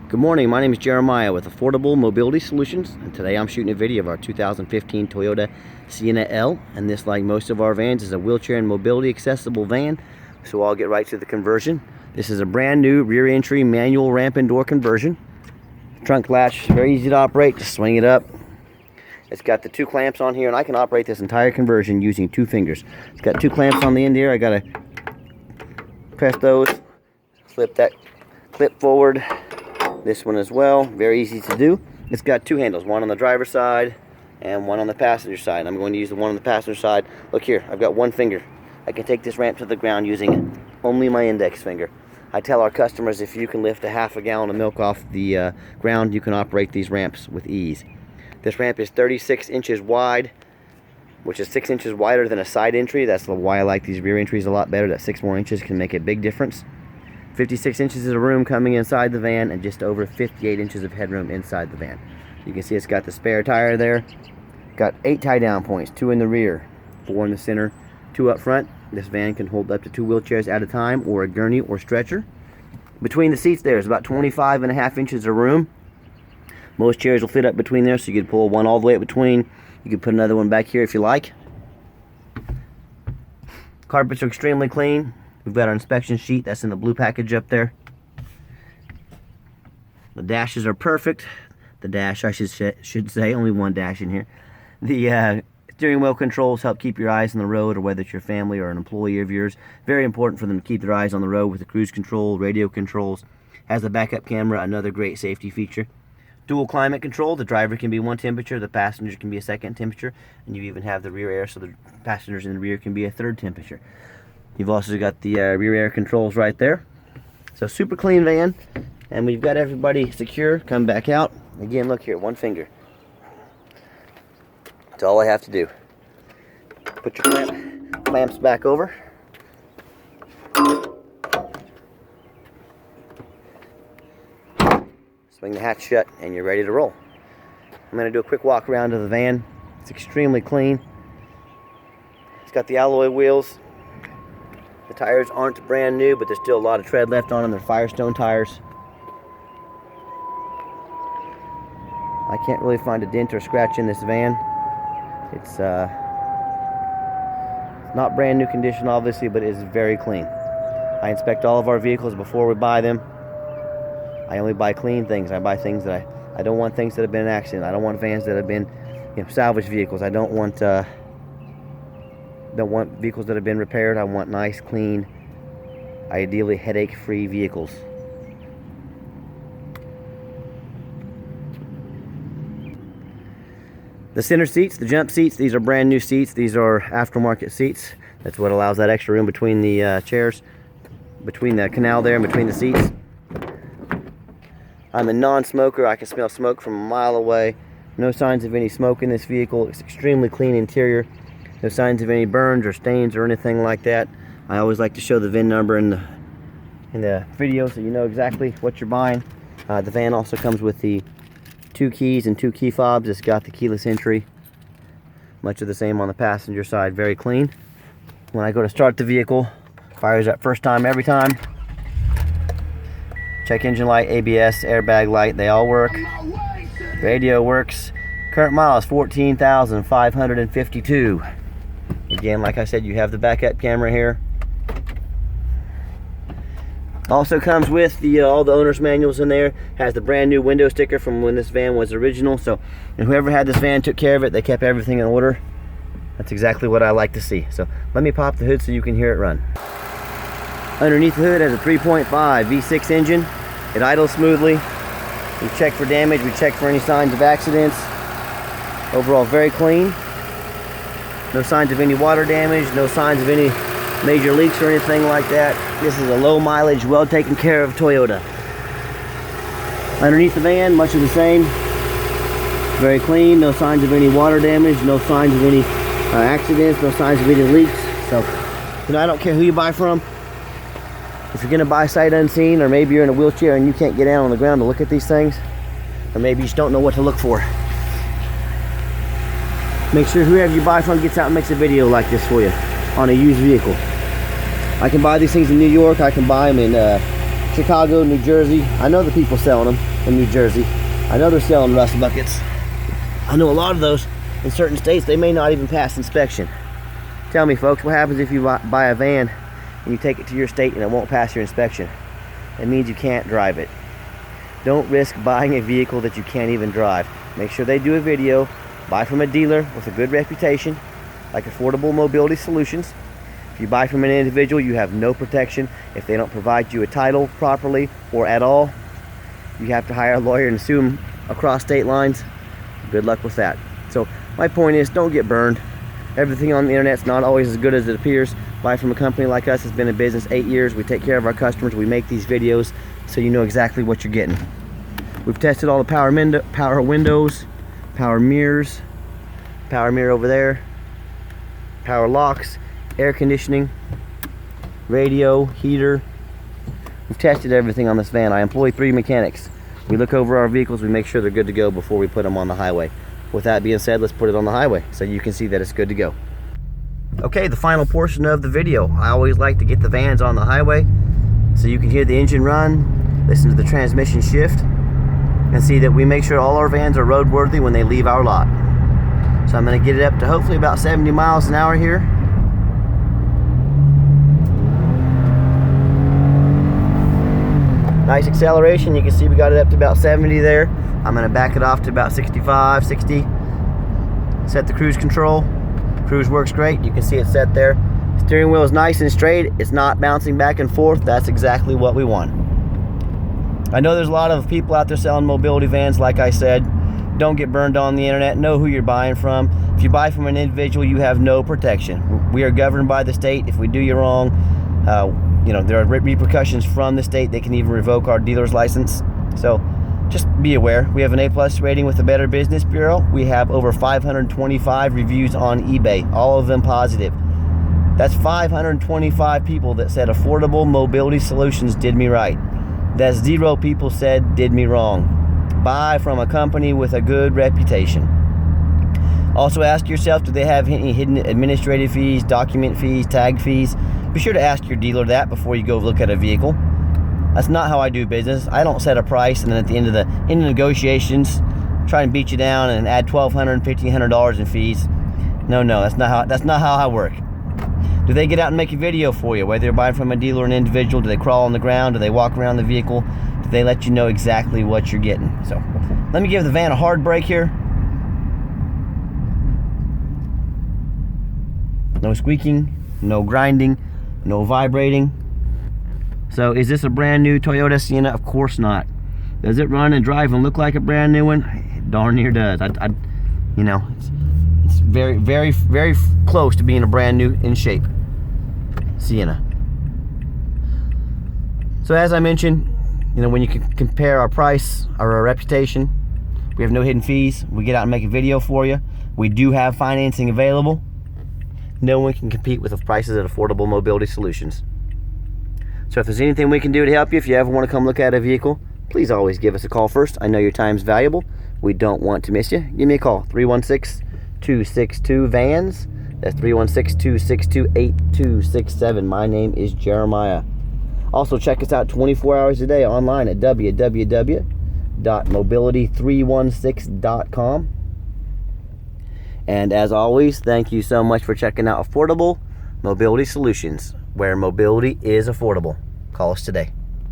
Good morning, my name is Jeremiah with Affordable Mobility Solutions, and today I'm shooting a video of our 2015 Toyota Sienna L, and this, like most of our vans, is a wheelchair and mobility accessible van, so I'll get right to the conversion. This is a brand new rear entry manual ramp and door conversion. Trunk latch, very easy to operate, just swing it up. It's got the two clamps on here, and I can operate this entire conversion using 2 fingers. It's got 2 clamps on the end here. I gotta press those, flip that clip forward. This one as well, very easy to do. It's got 2 handles, one on the driver's side and one on the passenger side. I'm going to use the one on the passenger side. Look here, I've got 1 finger. I can take this ramp to the ground using only my index finger. I tell our customers if you can lift a half a gallon of milk off the ground, you can operate these ramps with ease. This ramp is 36 inches wide, which is 6 inches wider than a side entry. That's why I like these rear entries a lot better. That 6 more inches can make a big difference. 56 inches of room coming inside the van, and just over 58 inches of headroom inside the van. You can see it's got the spare tire there. Got 8 tie down points, 2 in the rear, 4 in the center, 2 up front. This van can hold up to 2 wheelchairs at a time, or a gurney or stretcher. Between the seats there is about 25.5 inches of room. Most chairs will fit up between there, so you could pull one all the way up between. You could put another one back here if you like. Carpets are extremely clean. We've got our inspection sheet that's in the blue package up there. The dashes are perfect. The dash, I should say, only 1 dash in here. The steering wheel controls help keep your eyes on the road, or whether it's your family or an employee of yours. Very important for them to keep their eyes on the road with the cruise control, radio controls. Has a backup camera, another great safety feature. Dual climate control. The driver can be 1 temperature, the passenger can be a 2nd temperature, and you even have the rear air so the passengers in the rear can be a 3rd temperature. You've also got the rear air controls right there. So super clean van, and we've got everybody secure. Come back out. Again, look here, 1 finger. That's all I have to do. Put your clamps back over. Swing the hatch shut, and you're ready to roll. I'm going to do a quick walk around to the van. It's extremely clean. It's got the alloy wheels. The tires aren't brand new, but there's still a lot of tread left on them. They're Firestone tires. I can't really find a dent or scratch in this van. It's not brand new condition, obviously, but it is very clean. I inspect all of our vehicles before we buy them. I only buy clean things. I buy things that I don't want things that have been in an accident. I don't want vans that have been, salvage vehicles. I don't want vehicles that have been repaired. I want nice, clean, ideally headache-free vehicles. The center seats, the jump seats, these are brand new seats. These are aftermarket seats. That's what allows that extra room between the chairs, between the canal there and between the seats. I'm a non-smoker. I can smell smoke from a mile away. No signs of any smoke in this vehicle. It's extremely clean interior. No signs of any burns or stains or anything like that. I always like to show the VIN number in the video so you know exactly what you're buying. The van also comes with the 2 keys and 2 key fobs. It's got the keyless entry. Much of the same on the passenger side. Very clean. When I go to start the vehicle, fires up first time every time. Check engine light, ABS, airbag light, they all work. Radio works. Current mile is 14,552. Again, like I said, you have the backup camera here. Also comes with all the owner's manuals in there. Has the brand new window sticker from when this van was original. So, and whoever had this van took care of it. They kept everything in order. That's exactly what I like to see. So let me pop the hood so you can hear it run. Underneath the hood has a 3.5 V6 engine. It idles smoothly. We check for damage. We check for any signs of accidents. Overall, very clean. No signs of any water damage. No signs of any major leaks or anything like that. This is a low mileage, well taken care of Toyota. Underneath the van, much of the same. Very clean. No signs of any water damage. No signs of any accidents. No signs of any leaks. So, I don't care who you buy from. If you're going to buy sight unseen, or maybe you're in a wheelchair and you can't get down on the ground to look at these things, or maybe you just don't know what to look for, make sure whoever you buy from gets out and makes a video like this for you on a used vehicle. I can buy these things in New York. I can buy them in Chicago, New Jersey. I know the people selling them in New Jersey. I know they're selling rust buckets. I know a lot of those in certain states, they may not even pass inspection. Tell me, folks, what happens if you buy a van and you take it to your state and it won't pass your inspection? It means you can't drive it. Don't risk buying a vehicle that you can't even drive. Make sure they do a video. Buy from a dealer with a good reputation, like Affordable Mobility Solutions. If you buy from an individual, you have no protection. If they don't provide you a title properly or at all, you have to hire a lawyer and sue them across state lines. Good luck with that. So my point is, don't get burned. Everything on the internet's not always as good as it appears. Buy from a company like us that's been in business 8 years. We take care of our customers. We make these videos so you know exactly what you're getting. We've tested all the power windows, power mirrors, power mirror over there, power locks, air conditioning, radio, heater. We've tested everything on this van. I employ 3 mechanics. We look over our vehicles, we make sure they're good to go before we put them on the highway. With that being said, let's put it on the highway so you can see that it's good to go. Okay, the final portion of the video. I always like to get the vans on the highway so you can hear the engine run, listen to the transmission shift, and see that we make sure all our vans are roadworthy when they leave our lot. So I'm going to get it up to hopefully about 70 miles an hour here. Nice acceleration. You can see we got it up to about 70 there. I'm going to back it off to about 65, 60. Set the cruise control. Cruise works great. You can see it set there. Steering wheel is nice and straight. It's not bouncing back and forth. That's exactly what we want. I know there's a lot of people out there selling mobility vans. Like I said, don't get burned on the internet. Know who you're buying from. If you buy from an individual, you have no protection. We are governed by the state. If we do you wrong, you know, there are repercussions from the state. They can even revoke our dealer's license. So just be aware. We have an A+ rating with the Better Business Bureau. We have over 525 reviews on eBay, all of them positive. That's 525 people that said Affordable Mobility Solutions did me right. That's 0 people said did me wrong. Buy from a company with a good reputation. Also ask yourself, do they have any hidden administrative fees, document fees, tag fees? Be sure to ask your dealer that before you go look at a vehicle. That's not how I do business. I don't set a price and then at the end of the negotiations try and beat you down and add $1,200, $1,500 in fees. No, that's not how I work. Do they get out and make a video for you, whether you're buying from a dealer or an individual? Do they crawl on the ground? Do they walk around the vehicle? Do they let you know exactly what you're getting? So let me give the van a hard brake here. No squeaking, no grinding, no vibrating. So is this a brand new Toyota Sienna? Of course not. Does it run and drive and look like a brand new one? It darn near does. You know, it's very, very, very close to being a brand new in shape Sienna. So as I mentioned, you know, when you can compare our price or our reputation, we have no hidden fees. We get out and make a video for you. We do have financing available. No one can compete with the prices at Affordable Mobility Solutions. So if there's anything we can do to help you, if you ever want to come look at a vehicle, please always give us a call first. I know your time's valuable. We don't want to miss you. Give me a call, 316-262-VANS. That's 316-262-8267. My name is Jeremiah. Also, check us out 24 hours a day online at www.mobility316.com. And as always, thank you so much for checking out Affordable Mobility Solutions, where mobility is affordable. Call us today.